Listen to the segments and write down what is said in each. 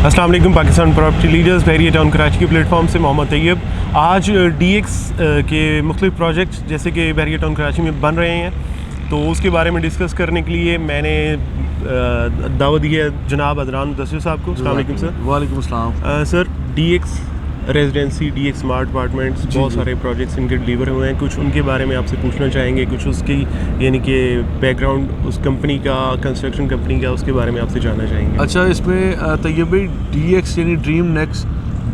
अस्सलाम वालेकुम। Pakistan property leaders बहरिया town Karachi के प्लेटफॉर्म से मोहम्मद तैयब। आज DX के मुख्तलिफ प्रोजेक्ट्स जैसे कि बहरिया टाउन कराची में बन रहे हैं, तो उसके बारे में डिस्कस करने के लिए मैंने दावत दी है जनाब अदनान मुदस्सिर साहब को। अस्सलाम वालेकुम सर। वालेकुम अस्सलाम। Sir, DX residency, DX smart apartments, बहुत सारे प्रोजेक्ट्स इनके डिलीवर हुए हैं। कुछ उनके बारे में आपसे पूछना चाहेंगे, कुछ उसकी यानी कि बैकग्राउंड, उस कंपनी का, कंस्ट्रक्शन कंपनी का, उसके बारे में आपसे जानना चाहेंगे। अच्छा, इसमें तैयब भाई DX यानी ड्रीम नेक्स्ट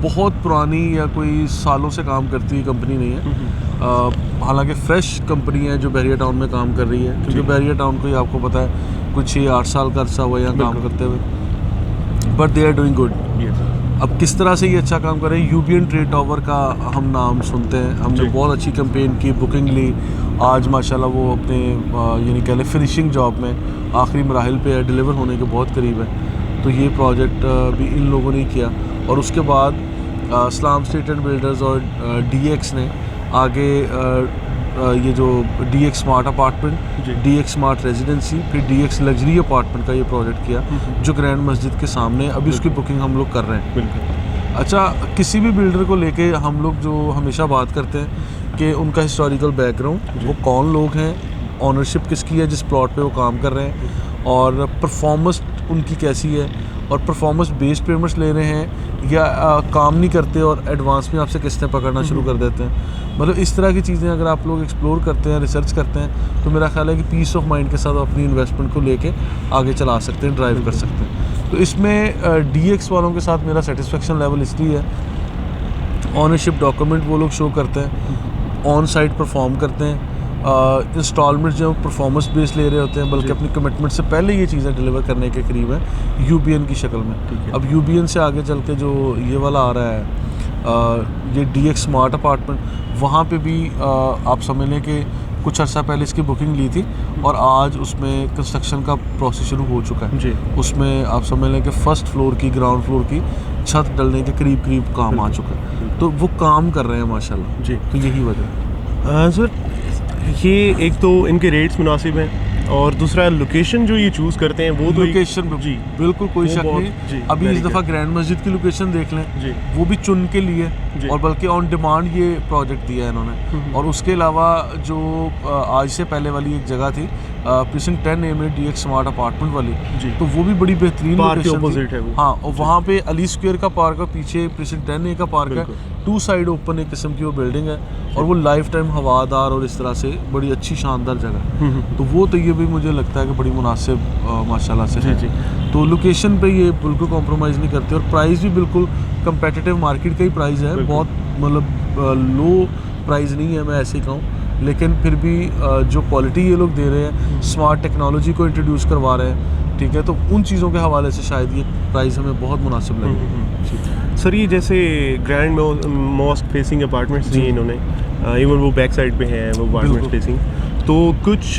बहुत पुरानी या कोई सालों से काम करती है कंपनी नहीं है। हालांकि फ़्रेश कंपनी है जो बहरिया टाउन में काम कर रही है, क्योंकि बहरिया टाउन को ही आपको पता है कुछ 6-8 साल का अर्सा हुआ यहाँ काम करते हुए, but they are doing good. अब किस तरह से ये अच्छा काम कर रहे हैं, यूबियन ट्रेड टावर का हम नाम सुनते हैं, हमने बहुत अच्छी कैंपेन की, बुकिंग ली। आज माशाल्लाह वो अपने यानी कह लें फिनिशिंग जॉब में आखिरी मराहिल पे है, डिलीवर होने के बहुत करीब है। तो ये प्रोजेक्ट भी इन लोगों ने किया। और उसके बाद इस्लाम स्टेट एंड बिल्डर्स और DX ने आगे ये जो DX smart apartment, DX smart residency, फिर DX लग्जरी अपार्टमेंट का ये प्रोजेक्ट किया जो ग्रैंड मस्जिद के सामने। अभी उसकी बुकिंग हम लोग कर रहे हैं। बिल्कुल। अच्छा, किसी भी बिल्डर को लेके हम लोग जो हमेशा बात करते हैं कि उनका हिस्टोरिकल बैकग्राउंड, वो कौन लोग हैं, ऑनरशिप किसकी है जिस प्लॉट पे वो काम कर रहे हैं, और परफॉर्मेंस उनकी कैसी है, और परफॉर्मेंस बेस्ड पेमेंट्स ले रहे हैं या काम नहीं करते और एडवांस में आपसे किस्तें पकड़ना शुरू कर देते हैं। मतलब इस तरह की चीज़ें अगर आप लोग एक्सप्लोर करते हैं, रिसर्च करते हैं, तो मेरा ख्याल है कि पीस ऑफ माइंड के साथ अपनी इन्वेस्टमेंट को लेके आगे चला सकते हैं, ड्राइव कर सकते हैं। तो इसमें DX वालों के साथ मेरा सेटिस्फेक्शन लेवल इसलिए है, ऑनरशिप डॉक्यूमेंट वो लोग शो करते हैं, ऑन साइट परफॉर्म करते हैं, इंस्टॉलमेंट जो परफॉर्मेंस बेस ले रहे होते हैं, बल्कि अपनी कमिटमेंट से पहले ये चीज़ें डिलीवर करने के करीब है यूबीएन की शक्ल में। अब यूबीएन से आगे चल के जो ये वाला आ रहा है, ये DX स्मार्ट अपार्टमेंट, वहाँ पे भी आप समझ लें कि कुछ अर्सा पहले इसकी बुकिंग ली थी और आज उसमें कंस्ट्रक्शन का प्रोसेस शुरू हो चुका है। उसमें आप समझ लें कि फर्स्ट फ्लोर की, ग्राउंड फ्लोर की छत डलने के करीब काम आ चुका है। तो वो काम कर रहे हैं माशाल्लाह जी। तो यही वजह है। सर, ये एक तो इनके रेट्स मुनासिब हैं, और दूसरा लोकेशन जो ये चूज़ करते हैं वो तो लोकेशन जी बिल्कुल कोई शक नहीं। अभी इस दफ़ा ग्रैंड मस्जिद की लोकेशन देख लें, वो भी चुन के लिए, और बल्कि ऑन डिमांड ये प्रोजेक्ट दिया है इन्होंने। और उसके अलावा जो आज से पहले वाली एक जगह थी प्रीसिंक्ट 10A में DX स्मार्ट अपार्टमेंट वाली, तो वो भी बड़ी बेहतरीन लोकेशन थी। हाँ, और वहाँ पे अली स्क्वायर का पार्क है, पीछे प्रीसिंक्ट 10A का पार्क है, 2 साइड ओपन एक किस्म की वो बिल्डिंग है, और वो लाइफ टाइम हवादार और इस तरह से बड़ी अच्छी शानदार जगह है। तो वो तो ये भी मुझे लगता है कि बड़ी मुनासिब माशाल्लाह से है। तो लोकेशन पे ये बिल्कुल कॉम्प्रोमाइज़ नहीं करते, और प्राइस भी बिल्कुल कंपेटिटिव मार्केट का ही प्राइस है, बहुत मतलब लो प्राइस नहीं है, मैं ऐसे ही कहूँ। लेकिन फिर भी जो क्वालिटी ये लोग दे रहे हैं, स्मार्ट टेक्नोलॉजी को इंट्रोड्यूस करवा रहे हैं, ठीक है, तो उन चीज़ों के हवाले से शायद ये प्राइस हमें बहुत मुनासिब लगे। सर, ये जैसे ग्रैंड मॉस्क फेसिंग अपार्टमेंट्स दिए इन्होंने, इवन वो बैक साइड पे हैं वो अपार्टमेंट फेसिंग, तो कुछ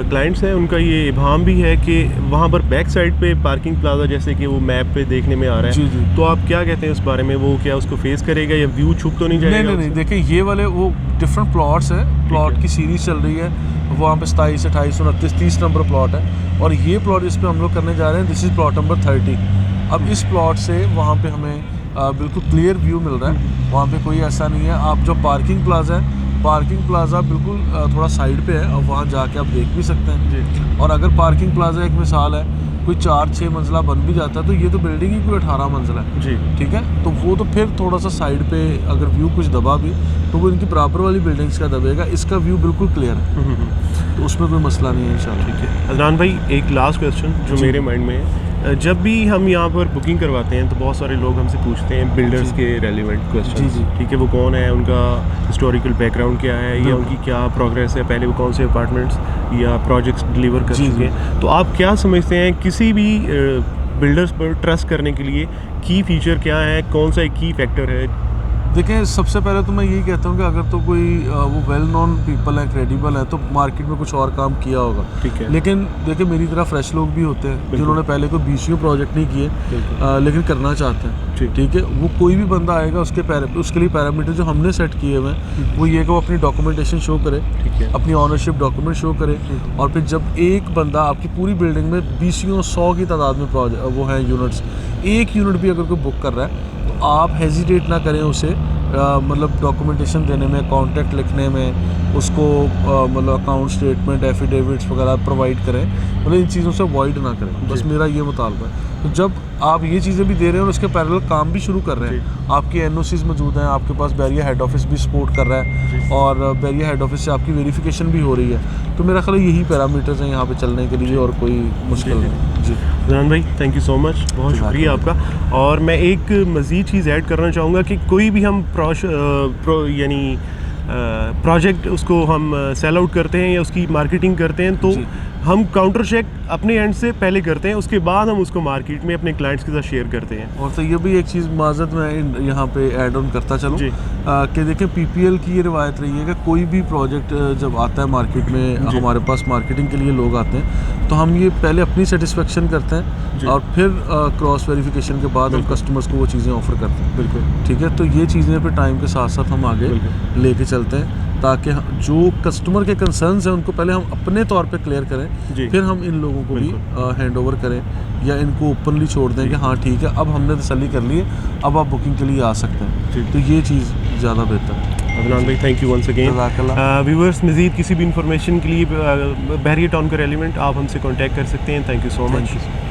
क्लाइंट्स हैं उनका ये इबाम भी है कि वहाँ पर बैक साइड पे पार्किंग प्लाजा, जैसे कि वो मैप पे देखने में आ रहा है, तो आप क्या कहते हैं उस बारे में? वो क्या उसको फेस करेगा या व्यू छुप तो नहीं जाएगा? नहीं, देखिए ये वाले वो डिफरेंट प्लॉट्स है, प्लॉट की सीरीज चल रही है, वहाँ पे 27, 28, 29, 30 नंबर प्लॉट है, और ये प्लॉट इस पर हम लोग करने जा रहे हैं, दिस इज़ प्लॉट नंबर 30। अब इस प्लॉट से वहाँ पे हमें बिल्कुल क्लियर व्यू मिल रहा है, वहाँ पे कोई ऐसा नहीं है। आप जो पार्किंग प्लाजा है, पार्किंग प्लाजा बिल्कुल थोड़ा साइड पे है, और वहाँ जाके आप देख भी सकते हैं। और अगर पार्किंग प्लाजा एक मिसाल है कोई 4-6 मंजिला बन भी जाता है, तो ये तो बिल्डिंग ही कोई 18 मंजिला है जी, ठीक है। तो वो तो फिर थोड़ा सा साइड पे अगर व्यू कुछ दबा भी, तो वो इनकी बराबर वाली बिल्डिंग्स का दबेगा, इसका व्यू बिल्कुल क्लियर है, तो उसमें कोई मसला नहीं है इंशाल्लाह। ठीक है अदनान भाई, एक लास्ट क्वेश्चन जो मेरे माइंड में है, जब भी हम यहाँ पर बुकिंग करवाते हैं तो बहुत सारे लोग हमसे पूछते हैं बिल्डर्स के रेलिवेंट क्वेश्चन, ठीक है, वो कौन है, उनका हिस्टोरिकल बैकग्राउंड क्या है, या उनकी क्या प्रोग्रेस है, पहले वो कौन से अपार्टमेंट्स या प्रोजेक्ट्स डिलीवर कर चुके हैं। तो आप क्या समझते हैं किसी भी बिल्डर्स पर ट्रस्ट करने के लिए की फीचर क्या है, कौन सा एक की फैक्टर है देखें, सबसे पहले तो मैं यही कहता हूँ कि अगर तो कोई वो वेल नोन पीपल है, क्रेडिबल है, तो मार्केट में कुछ और काम किया होगा। ठीक है। लेकिन देखिए, मेरी तरह फ्रेश लोग भी होते हैं जिन्होंने पहले कोई BCO प्रोजेक्ट नहीं किए लेकिन करना चाहते हैं। ठीक है, वो कोई भी बंदा आएगा, उसके लिए पैरामीटर जो हमने सेट किए हुए हैं वो ये कि वो अपनी डॉक्यूमेंटेशन शो करे, अपनी ऑनरशिप डॉक्यूमेंट शो करे, और फिर जब एक बंदा आपकी पूरी बिल्डिंग में BCO 100 की तादाद में वो है यूनिट्स, एक यूनिट भी अगर कोई बुक कर रहा है तो आप हेजिटेट ना करें उसे मतलब डॉक्यूमेंटेशन देने में, कॉन्ट्रैक्ट लिखने में, उसको मतलब अकाउंट स्टेटमेंट, एफिडेविट्स वगैरह प्रोवाइड करें, मतलब इन चीज़ों से अवॉइड ना करें। बस मेरा ये मुतालबा है। तो जब आप ये चीज़ें भी दे रहे हैं और उसके पैरेलल काम भी शुरू कर रहे हैं, आपकी NOCs मौजूद हैं, आपके पास बैरिया हेड ऑफिस भी सपोर्ट कर रहा है और बैरिया हेड ऑफिस से आपकी वेरिफिकेशन भी हो रही है, तो मेरा ख्याल यही पैरामीटर्स हैं यहाँ पे चलने के लिए और कोई मुश्किल नहीं। जी अदनान भाई, थैंक यू सो मच, बहुत शुक्रिया आपका। और मैं एक मज़ीद चीज़ ऐड करना चाहूँगा कि कोई भी हम प्रोजेक्ट उसको हम सेल आउट करते हैं या उसकी मार्केटिंग करते हैं, तो हम काउंटर चेक अपने एंड से पहले करते हैं, उसके बाद हम उसको मार्केट में अपने क्लाइंट्स के साथ शेयर करते हैं। और तो ये भी एक चीज़ माज़रत मैं यहाँ पे ऐड ऑन करता चलूँ कि देखिए, PPL की ये रिवायत रही है कि कोई भी प्रोजेक्ट जब आता है मार्केट में, हमारे पास मार्केटिंग के लिए लोग आते हैं, तो हम ये पहले अपनी सेटिस्फेक्शन करते हैं और फिर क्रॉस वेरिफिकेशन के बाद हम कस्टमर्स को वो चीज़ें ऑफ़र करते हैं। बिल्कुल, ठीक है। तो ये चीज़ें फिर टाइम के साथ साथ हम आगे लेके चलते हैं, ताकि जो कस्टमर के कंसर्न्स हैं उनको पहले हम अपने तौर पे क्लियर करें, फिर हम इन लोगों को भी हैंड ओवर करें या इनको ओपनली छोड़ दें कि हाँ ठीक है, अब हमने तसल्ली कर ली है, अब आप बुकिंग के लिए आ सकते हैं। तो ये चीज़ ज़्यादा बेहतर है। अदनान भाई, thank you once again. Viewers, मज़ीद किसी भी इंफॉर्मेशन के लिए बैरिया टाउन का एलिमेंट आप हमसे कॉन्टैक्ट कर सकते हैं। Thank you so much.